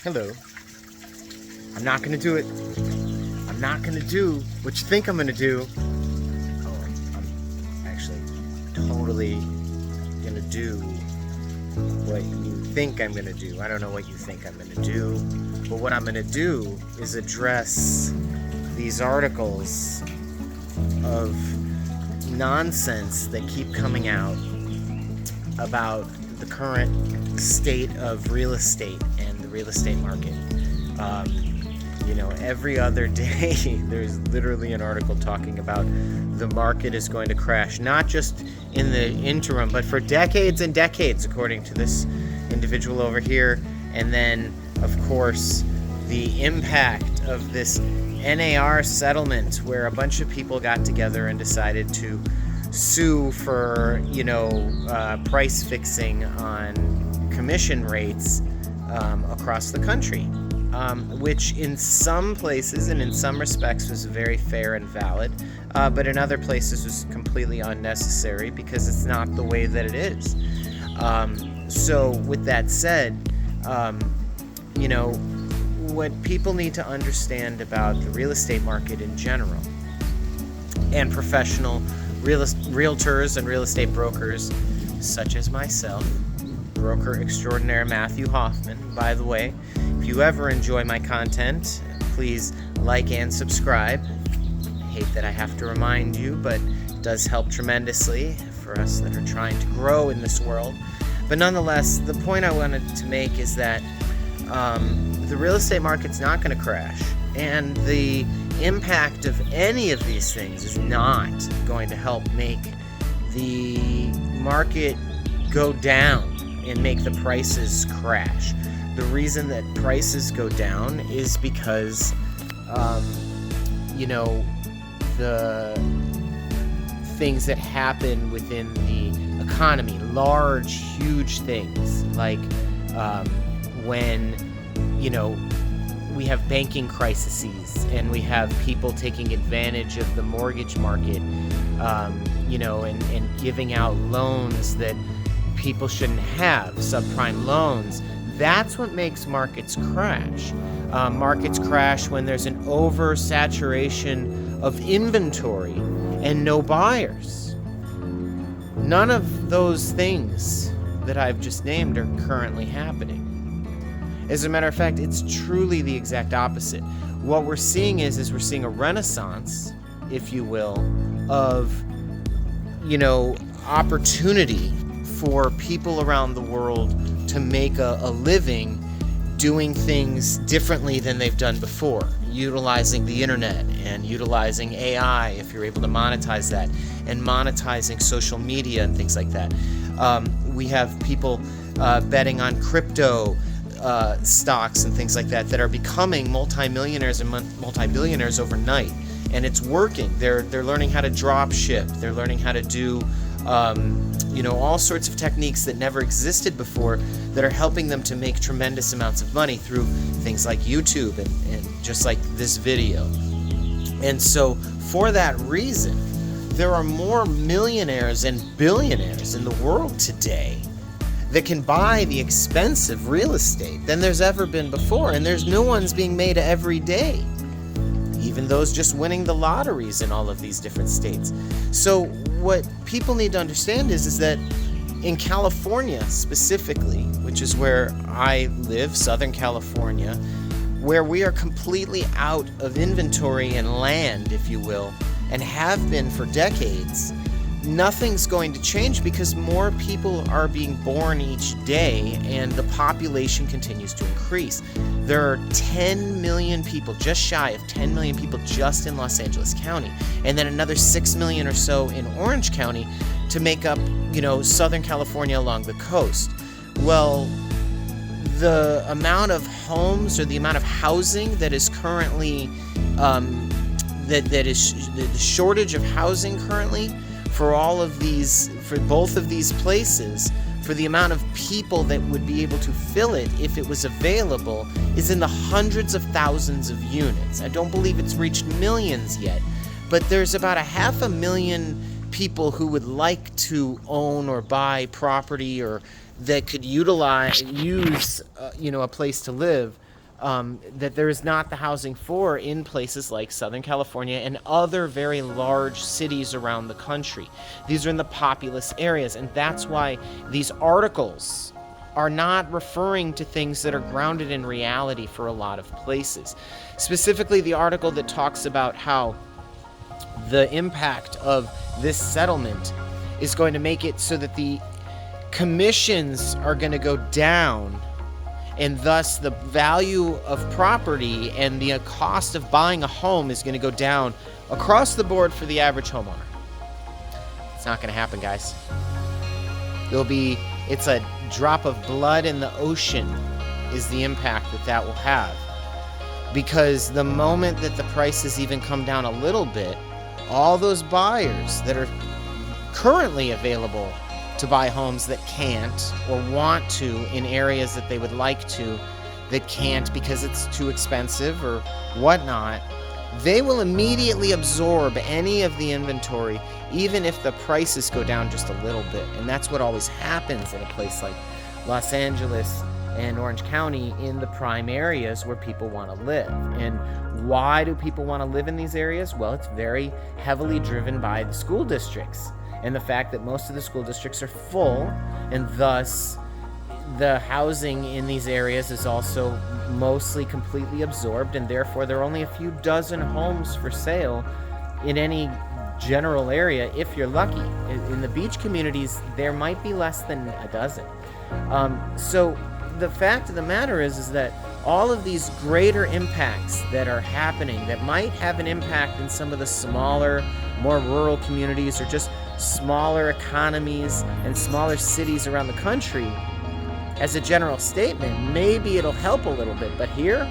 Hello. I'm not gonna do it. I'm not gonna do what you think I'm gonna do. Oh, I'm actually totally gonna do what you think I'm gonna do. I don't know what you think I'm gonna do, but what I'm gonna do is address these articles of nonsense that keep coming out about the current state of real estate and the real estate market. Every other day there's literally an article talking about the market is going to crash, not just in the interim, but for decades and decades, according to this individual over here. And then, of course, the impact of this NAR settlement, where a bunch of people got together and decided to sue for, price fixing on commission rates across the country, which in some places and in some respects was very fair and valid, but in other places was completely unnecessary because it's not the way that it is. So with that said, what people need to understand about the real estate market in general and professional realtors and real estate brokers such as myself, broker extraordinaire Matthew Hoffman. By the way, if you ever enjoy my content, please like and subscribe. I hate that I have to remind you, but it does help tremendously for us that are trying to grow in this world. But nonetheless, the point I wanted to make is that the real estate market's not going to crash, and the impact of any of these things is not going to help make the market go down and make the prices crash. The reason that prices go down is because, the things that happen within the economy, large, huge things, like when, we have banking crises and we have people taking advantage of the mortgage market, and giving out loans that people shouldn't have, subprime loans. That's what makes markets crash. Markets crash when there's an oversaturation of inventory and no buyers. None of those things that I've just named are currently happening. As a matter of fact, it's truly the exact opposite. What we're seeing is we're seeing a renaissance, if you will, of, opportunity for people around the world to make a living doing things differently than they've done before, utilizing the internet and utilizing AI, if you're able to monetize that, and monetizing social media and things like that. We have people betting on crypto stocks and things like that are becoming multimillionaires and multi-billionaires overnight, and it's working. They're learning how to drop ship. They're learning how to do all sorts of techniques that never existed before that are helping them to make tremendous amounts of money through things like YouTube and just like this video. And so for that reason, there are more millionaires and billionaires in the world today that can buy the expensive real estate than there's ever been before, and there's new ones being made every day, even those just winning the lotteries in all of these different states. So what people need to understand is that in California specifically, which is where I live, Southern California, where we are completely out of inventory and land, if you will, and have been for decades, nothing's going to change because more people are being born each day and the population continues to increase. There are 10 million people, just shy of 10 million people just in Los Angeles County, and then another 6 million or so in Orange County to make up, Southern California along the coast. Well, the amount of homes or the amount of housing that is currently, the shortage of housing currently for both of these places, for the amount of people that would be able to fill it if it was available, is in the hundreds of thousands of units. I don't believe it's reached millions yet, but there's about 500,000 people who would like to own or buy property or that could use a place to live that there is not the housing for in places like Southern California and other very large cities around the country. These are in the populous areas, and that's why these articles are not referring to things that are grounded in reality for a lot of places. Specifically, the article that talks about how the impact of this settlement is going to make it so that the commissions are going to go down, and thus the value of property and the cost of buying a home is going to go down across the board for the average homeowner. It's not going to happen, guys. It's a drop of blood in the ocean is the impact that will have. Because the moment that the prices even come down a little bit, all those buyers that are currently available to buy homes that can't or want to in areas that they would like to, that can't because it's too expensive or whatnot, they will immediately absorb any of the inventory, even if the prices go down just a little bit. And that's what always happens in a place like Los Angeles and Orange County, in the prime areas where people want to live. And why do people want to live in these areas? Well, it's very heavily driven by the school districts and the fact that most of the school districts are full, and thus the housing in these areas is also mostly completely absorbed, and therefore there are only a few dozen homes for sale in any general area if you're lucky. In the beach communities, there might be less than a dozen. So the fact of the matter is that all of these greater impacts that are happening that might have an impact in some of the smaller, more rural communities or just smaller economies and smaller cities around the country, as a general statement, maybe it'll help a little bit, but here,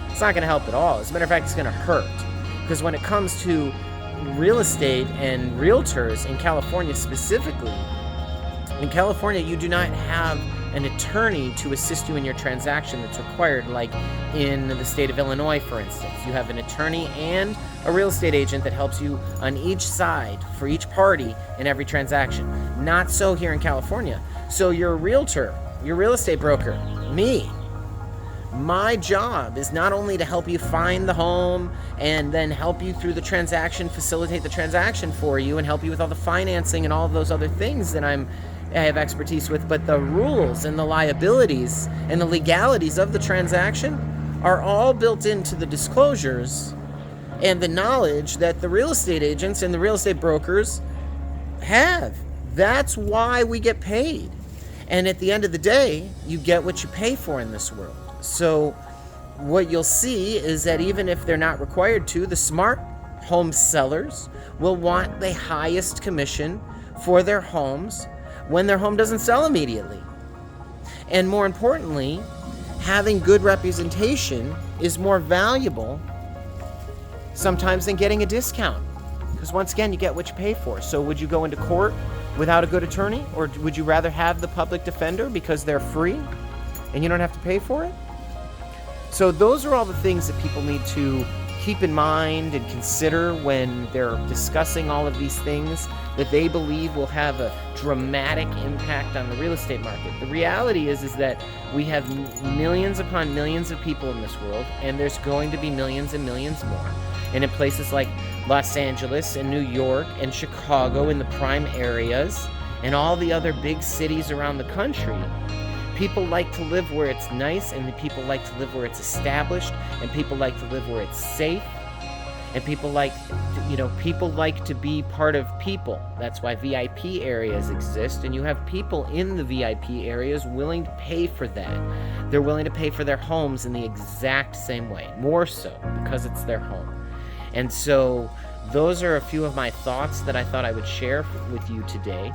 it's not going to help at all. As a matter of fact, it's going to hurt. Because when it comes to real estate and realtors in California specifically, in California, you do not have an attorney to assist you in your transaction that's required, like in the state of Illinois, for instance. You have an attorney and a real estate agent that helps you on each side for each party in every transaction. Not so here in California. So you're a realtor, your real estate broker, me. My job is not only to help you find the home and then help you through the transaction, facilitate the transaction for you, and help you with all the financing and all of those other things that I have expertise with, but the rules and the liabilities and the legalities of the transaction are all built into the disclosures and the knowledge that the real estate agents and the real estate brokers have. That's why we get paid. And at the end of the day, you get what you pay for in this world. So what you'll see is that even if they're not required to, the smart home sellers will want the highest commission for their homes when their home doesn't sell immediately. And more importantly, having good representation is more valuable sometimes than getting a discount. Because once again, you get what you pay for. So would you go into court without a good attorney? Or would you rather have the public defender because they're free and you don't have to pay for it? So those are all the things that people need to keep in mind and consider when they're discussing all of these things that they believe will have a dramatic impact on the real estate market. The reality is that we have millions upon millions of people in this world, and there's going to be millions and millions more. And in places like Los Angeles and New York and Chicago in the prime areas and all the other big cities around the country, people like to live where it's nice, and the people like to live where it's established, and people like to live where it's safe, and people like to be part of people. That's why VIP areas exist, and you have people in the VIP areas willing to pay for that. They're willing to pay for their homes in the exact same way, more so because it's their home. And so those are a few of my thoughts that I thought I would share with you today,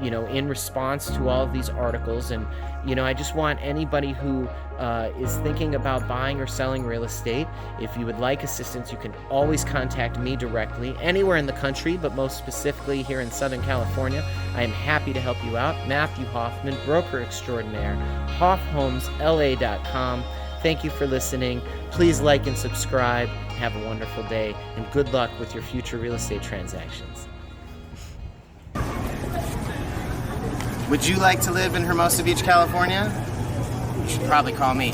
in response to all of these articles. And, I just want anybody who is thinking about buying or selling real estate, if you would like assistance, you can always contact me directly anywhere in the country, but most specifically here in Southern California. I am happy to help you out. Matthew Hoffman, broker extraordinaire, hoffhomesla.com. Thank you for listening. Please like and subscribe. Have a wonderful day, and good luck with your future real estate transactions. Would you like to live in Hermosa Beach, California? You should probably call me.